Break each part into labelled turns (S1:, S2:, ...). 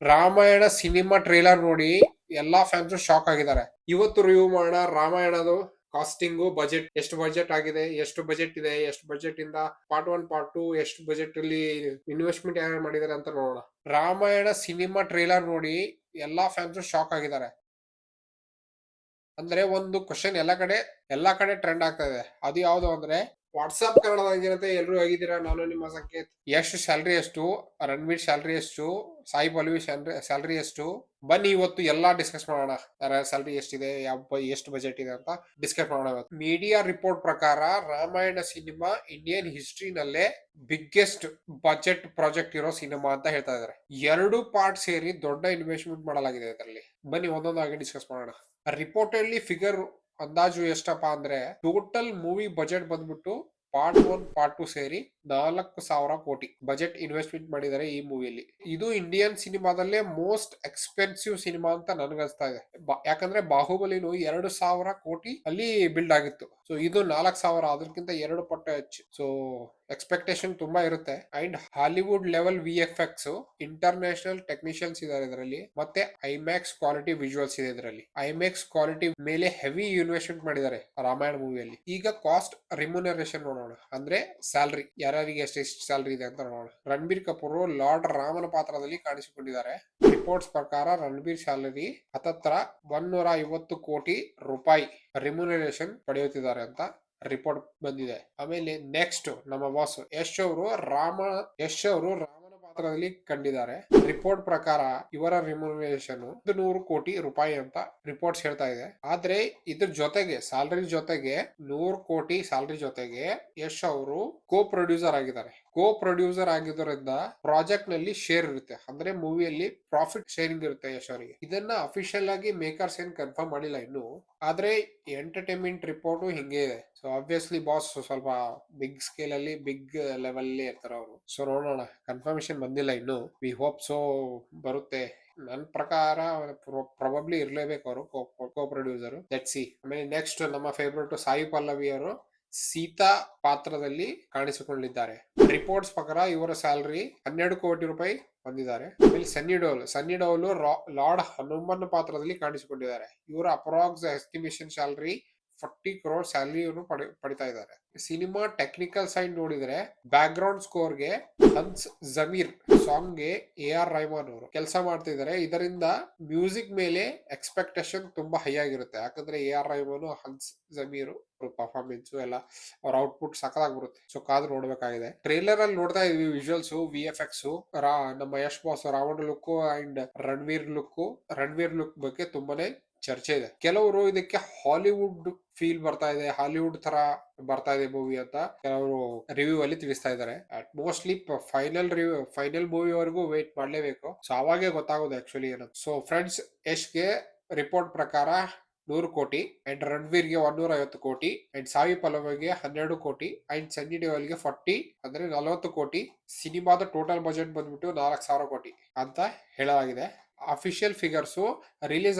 S1: Ramayana cinema trailer ನೋಡಿ ಎಲ್ಲಾ fans shock ಆಗಿದ್ದಾರೆ. ಇವತ್ತು ರಿವ್ಯೂ ಮಾಡೋಣ ರಾಮಾಯಣದು ಕಾಸ್ಟಿಂಗು, ಬಜೆಟ್, ಎಷ್ಟು ಬಜೆಟ್ ಆಗಿದೆ, ಎಷ್ಟು ಬಜೆಟ್ ಇದೆ, ಎಷ್ಟು ಬಜೆಟ್ ಇಂದ ಪಾರ್ಟ್ 1 ಪಾರ್ಟ್ 2 ಎಷ್ಟು ಬಜೆಟ್ ಅಲ್ಲಿ ಇನ್ವೆಸ್ಟ್ಮೆಂಟ್ ಯಾರು ಮಾಡಿದ್ದಾರೆ ಅಂತ ನೋಡೋಣ. ರಾಮಾಯಣ ಸಿನಿಮಾ ಟ್ರೇಲರ್ ನೋಡಿ ಎಲ್ಲಾ ಫ್ಯಾನ್ಸ್ ಶಾಕ್ ಆಗಿದ್ದಾರೆ. ಅಂದ್ರೆ ಒಂದು ಕ್ವಶನ್ ಎಲ್ಲಾ ಕಡೆ ಟ್ರೆಂಡ್ ಆಗ್ತಾ ಇದೆ. ಅದು ಯಾವ್ದು ಅಂದ್ರೆ ವಾಟ್ಸ್ಆಪ್ ಕನ್ನಡದಾಗಿರುತ್ತೆ. ಎಲ್ರು ಹೇಗಿದ್ದೀರಾ, ನಾನು ನಿಮ್ಮ ಸಂಕೇತ್. ಎಷ್ಟು ಸ್ಯಾಲ್ರಿ ಎಷ್ಟು, ರಣವೀರ್ ಸ್ಯಾಲ್ರಿ ಎಷ್ಟು, ಸಾಯಿ ಪಲ್ಲವಿ ಸ್ಯಾಲ್ರಿ ಎಷ್ಟು, ಬನ್ನಿ ಇವತ್ತು ಎಲ್ಲಾ ಡಿಸ್ಕಸ್ ಮಾಡೋಣ. ಸ್ಯಾಲ್ರಿ ಎಷ್ಟಿದೆ, ಎಷ್ಟು ಬಜೆಟ್ ಇದೆ ಅಂತ ಡಿಸ್ಕಸ್ ಮಾಡೋಣ. ಮೀಡಿಯಾ ರಿಪೋರ್ಟ್ ಪ್ರಕಾರ ರಾಮಾಯಣ ಸಿನಿಮಾ ಇಂಡಿಯನ್ ಹಿಸ್ಟ್ರಿನಲ್ಲೇ ಬಿಗ್ಗೆಸ್ಟ್ ಬಜೆಟ್ ಪ್ರಾಜೆಕ್ಟ್ ಇರೋ ಸಿನಿಮಾ ಅಂತ ಹೇಳ್ತಾ ಇದಾರೆ. 2 ಪಾರ್ಟ್ ಸೇರಿ ದೊಡ್ಡ ಇನ್ವೆಸ್ಟ್ಮೆಂಟ್ ಮಾಡಲಾಗಿದೆ ಇದರಲ್ಲಿ. ಬನ್ನಿ ಒಂದೊಂದಾಗಿ ಡಿಸ್ಕಸ್ ಮಾಡೋಣ. ರಿಪೋರ್ಟಲ್ಲಿ ಫಿಗರ್ ಅಂದಾಜು ಎಷ್ಟಪ್ಪ ಅಂದ್ರೆ, ಟೋಟಲ್ ಮೂವಿ ಬಜೆಟ್ ಬಂದ್ಬಿಟ್ಟು ಪಾರ್ಟ್ 1 ಪಾರ್ಟ್ 2 ಸೇರಿ 4,000 ಕೋಟಿ ಬಜೆಟ್ ಇನ್ವೆಸ್ಟ್ಮೆಂಟ್ ಮಾಡಿದ್ದಾರೆ ಈ ಮೂವಿಯಲ್ಲಿ. ಇದು ಇಂಡಿಯನ್ ಸಿನಿಮಾದಲ್ಲೇ ಮೋಸ್ಟ್ ಎಕ್ಸ್ಪೆನ್ಸಿವ್ ಸಿನಿಮಾ ಅಂತ ನನ್ಗನ್ಸ್ತಾ ಇದೆ. ಯಾಕಂದ್ರೆ ಬಾಹುಬಲಿನು 2,000 ಕೋಟಿ ಅಲ್ಲಿ ಬಿಲ್ಡ್ ಆಗಿತ್ತು. ಸೊ ಇದು 4,000, ಅದಕ್ಕಿಂತ 2 ಪಟ್ಟು ಹೆಚ್ಚು. ಸೊ ಎಕ್ಸ್ಪೆಕ್ಟೇಷನ್ ತುಂಬಾ ಇರುತ್ತೆ. And Hollywood level VFX, international technicians ಇದಾರೆ ಇದರಲ್ಲಿ, ಮತ್ತೆ ಐಮ್ಯಾಕ್ಸ್ ಕ್ವಾಲಿಟಿ ವಿಜುವಲ್ಸ್ ಇದೆ ಇದರಲ್ಲಿ. ಐಮ್ಯಾಕ್ಸ್ ಕ್ವಾಲಿಟಿ ಮೇಲೆ ಹೆವಿ ಇನ್ವೆಸ್ಟ್ಮೆಂಟ್ ಮಾಡಿದ್ದಾರೆ ರಾಮಾಯಣ ಮೂವಿಯಲ್ಲಿ. ಈಗ ಕಾಸ್ಟ್ ರಿಮ್ಯುನರೇಷನ್ ನೋಡೋಣ, ಅಂದ್ರೆ ಸ್ಯಾಲ್ರಿ, ಯಾರ್ಯಾರಿಗೆ ಎಷ್ಟೆಷ್ಟು ಸ್ಯಾಲ್ರಿ ಇದೆ ಅಂತ ನೋಡೋಣ. ರಣಬೀರ್ ಕಪೂರ್ ಲಾರ್ಡ್ ರಾಮನ ಪಾತ್ರದಲ್ಲಿ ಕಾಣಿಸಿಕೊಂಡಿದ್ದಾರೆ. ರಿಪೋರ್ಟ್ಸ್ ಪ್ರಕಾರ ರಣಬೀರ್ ಸ್ಯಾಲರಿ ಹತ್ತತ್ರ 150 ಕೋಟಿ ರೂಪಾಯಿ ರಿಮ್ಯುನರೇಷನ್ ಪಡೆಯುತ್ತಿದ್ದಾರೆ ಅಂತ ರಿಪೋರ್ಟ್ ಬಂದಿದೆ. ಆಮೇಲೆ ನೆಕ್ಸ್ಟ್ ನಮ್ಮ ಬಾಸ್ ಯಶ್ ಅವರು ರಾಮನ ಪಾತ್ರದಲ್ಲಿ ಕಂಡಿದ್ದಾರೆ. ರಿಪೋರ್ಟ್ ಪ್ರಕಾರ ಇವರ ರಿಮ್ಯುನರೇಷನ್ 100 ಕೋಟಿ ರೂಪಾಯಿ ಅಂತ ರಿಪೋರ್ಟ್ಸ್ ಹೇಳ್ತಾ ಇದೆ. ಆದ್ರೆ ಇದ್ರ ಜೊತೆಗೆ ಸ್ಯಾಲರಿ ಜೊತೆಗೆ 100 ಕೋಟಿ ಸ್ಯಾಲರಿ ಜೊತೆಗೆ ಯಶ್ ಅವರು ಪ್ರೊಡ್ಯೂಸರ್ ಆಗಿದ್ದಾರೆ. ಪ್ರೊಡ್ಯೂಸರ್ ಆಗಿದ್ದರಿಂದ ಪ್ರಾಜೆಕ್ಟ್ ನಲ್ಲಿ ಶೇರ್ ಇರುತ್ತೆ, ಅಂದ್ರೆ ಮೂವಿಯಲ್ಲಿ ಪ್ರಾಫಿಟ್ ಶೇರಿಂಗ್ ಇರುತ್ತೆ ಯಶ್ ಅವರಿಗೆ. ಇದನ್ನ ಅಫಿಷಿಯಲ್ ಆಗಿ ಮೇಕರ್ಸ್ ಏನ್ ಕನ್ಫರ್ಮ್ ಮಾಡಿಲ್ಲ ಇನ್ನು, ಆದ್ರೆ ಎಂಟರ್ಟೈನ್ಮೆಂಟ್ ರಿಪೋರ್ಟ್ ಹಿಂಗೆ ಇದೆ. ಸೊ ಆಬ್ವಿಯಸ್ಲಿ ಬಾಸ್ ಸ್ವಲ್ಪ ಬಿಗ್ ಸ್ಕೇಲ್ ಅಲ್ಲಿ, ಬಿಗ್ ಲೆವೆಲ್ ಅಲ್ಲಿ ಇರ್ತಾರೆ ಅವರು. ಸೊ ನೋಡೋಣ, ಕನ್ಫರ್ಮೇಶನ್ ಬಂದಿಲ್ಲ ಇನ್ನು. ವಿ ಹೋಪ್ ಸೊ ಬರುತ್ತೆ. ನನ್ನ ಪ್ರಕಾರ ಪ್ರಾಬಬ್ಲಿ ಇರ್ಲೇಬೇಕು ಅವರು ಕೋ ಪ್ರೊಡ್ಯೂಸರ್. Let's see. ಆಮೇಲೆ ನೆಕ್ಸ್ಟ್ ನಮ್ಮ ಫೇವ್ರೆಟ್ ಸಾಯಿ ಪಲ್ಲವಿ ಅವರು ಸೀತಾ ಪಾತ್ರದಲ್ಲಿ ಕಾಣಿಸಿಕೊಂಡಿದ್ದಾರೆ. ರಿಪೋರ್ಟ್ಸ್ ಪ್ರಕಾರ ಇವರ ಸ್ಯಾಲರಿ 12 ಕೋಟಿ ರೂಪಾಯಿ ಹೊಂದಿದ್ದಾರೆ. ಆಮೇಲೆ ಸನ್ನಿ ಡೋಲ್ ಲಾರ್ಡ್ ಹನುಮನ್ ಪಾತ್ರದಲ್ಲಿ ಕಾಣಿಸಿಕೊಂಡಿದ್ದಾರೆ. ಇವರ ಅಪ್ರಾಕ್ಸ್ ಎಸ್ಟಿಮೇಷನ್ ಸ್ಯಾಲರಿ 40 ಕ್ರೋರ್ ಸ್ಯಾಲರಿಯನ್ನು ಪಡಿತಾ ಇದ್ದಾರೆ. ಸಿನಿಮಾ ಟೆಕ್ನಿಕಲ್ ಸೈಡ್ ನೋಡಿದ್ರೆ ಬ್ಯಾಕ್ ಗ್ರೌಂಡ್ ಸ್ಕೋರ್ಗೆ ಹನ್ಸ್ ಜಮೀರ್, ಸಾಂಗ್ ಗೆ AR ರೆಹಮಾನ್ ಅವರು ಕೆಲಸ ಮಾಡ್ತಿದ್ದಾರೆ. ಇದರಿಂದ ಮ್ಯೂಸಿಕ್ ಮೇಲೆ ಎಕ್ಸ್ಪೆಕ್ಟೇಷನ್ ತುಂಬಾ ಹೈ ಆಗಿರುತ್ತೆ. ಯಾಕಂದ್ರೆ AR ರೆಹಮಾನ್, ಹನ್ಸ್ ಜಮೀರ್ ಪರ್ಫಾರ್ಮೆನ್ಸ್ ಎಲ್ಲ, ಅವ್ರ ಔಟ್ಪುಟ್ ಸಕಲಾಗಿ ಬರುತ್ತೆ. ಸೊ ಕಾದು ನೋಡ್ಬೇಕಾಗಿದೆ. ಟ್ರೇಲರ್ ಅಲ್ಲಿ ನೋಡ್ತಾ ಇದೀವಿ ವಿಜುವಲ್ಸ್, VFX, ನಮ್ಮ Yash boss Ravana look and Ranveer look ಬಗ್ಗೆ ತುಂಬಾನೇ ಚರ್ಚೆ ಇದೆ. ಕೆಲವರು ಇದಕ್ಕೆ ಹಾಲಿವುಡ್ ಫೀಲ್ ಬರ್ತಾ ಇದೆ, ಹಾಲಿವುಡ್ ತರ ಬರ್ತಾ ಇದೆ ಮೂವಿ ಅಂತ ಕೆಲವರು ರಿವ್ಯೂ ಅಲ್ಲಿ ತಿಳಿಸ್ತಾ ಇದ್ದಾರೆ. ಮೋಸ್ಟ್ಲಿ ಫೈನಲ್ ಮೂವಿ ವರೆಗೂ ವೇಟ್ ಮಾಡ್ಲೇಬೇಕು. ಸೊ ಅವಾಗೆ ಗೊತ್ತಾಗೋದು ಆಕ್ಚುಲಿ ಏನು. ಸೊ ಫ್ರೆಂಡ್ಸ್, ಯಶ್ಗೆ ರಿಪೋರ್ಟ್ ಪ್ರಕಾರ 100 ಕೋಟಿ, ಅಂಡ್ ರಣವೀರ್ಗೆ 150 ಕೋಟಿ, ಅಂಡ್ ಸಾಯಿ ಪಲ್ಲವಿಗೆ 12 ಕೋಟಿ, ಅಂಡ್ ಸನ್ನಿ ಡಿಯೋಲ್ಗೆ 40 ಅಂದ್ರೆ 40 ಕೋಟಿ. ಸಿನಿಮಾದ ಟೋಟಲ್ ಬಜೆಟ್ ಬಂದ್ಬಿಟ್ಟು 4,000 ಕೋಟಿ ಅಂತ ಹೇಳಲಾಗಿದೆ. ಅಫಿಷಿಯಲ್ ಫಿಗರ್ಸ್ ರಿಲೀಸ್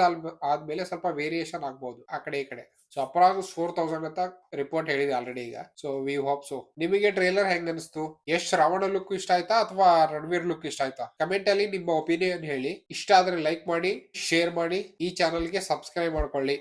S1: ಆದ್ಮೇಲೆ ಸ್ವಲ್ಪ ವೇರಿಯೇಷನ್ ಆಗ್ಬಹುದು ಆ ಕಡೆ ಈ ಕಡೆ. ಸೊ ಅಪ್ರಾಕ್ಸ್ 4,000 ಅಂತ ರಿಪೋರ್ಟ್ ಹೇಳಿದೆ ಆಲ್ರೆಡಿ ಈಗ. So we hope so. ನಿಮಗೆ ಟ್ರೇಲರ್ ಹೆಂಗ್ ಅನಿಸ್ತು? ಯಶ್ ರಾವಣ ಲುಕ್ ಇಷ್ಟ ಆಯ್ತಾ ಅಥವಾ ರಣವೀರ್ ಲುಕ್ ಇಷ್ಟ ಆಯ್ತಾ? ಕಮೆಂಟ್ ಅಲ್ಲಿ ನಿಮ್ಮ ಒಪಿನಿಯನ್ ಹೇಳಿ. ಇಷ್ಟ ಆದ್ರೆ ಲೈಕ್ ಮಾಡಿ, ಶೇರ್ ಮಾಡಿ, ಈ ಚಾನಲ್ಗೆ ಸಬ್ಸ್ಕ್ರೈಬ್ ಮಾಡ್ಕೊಳ್ಳಿ.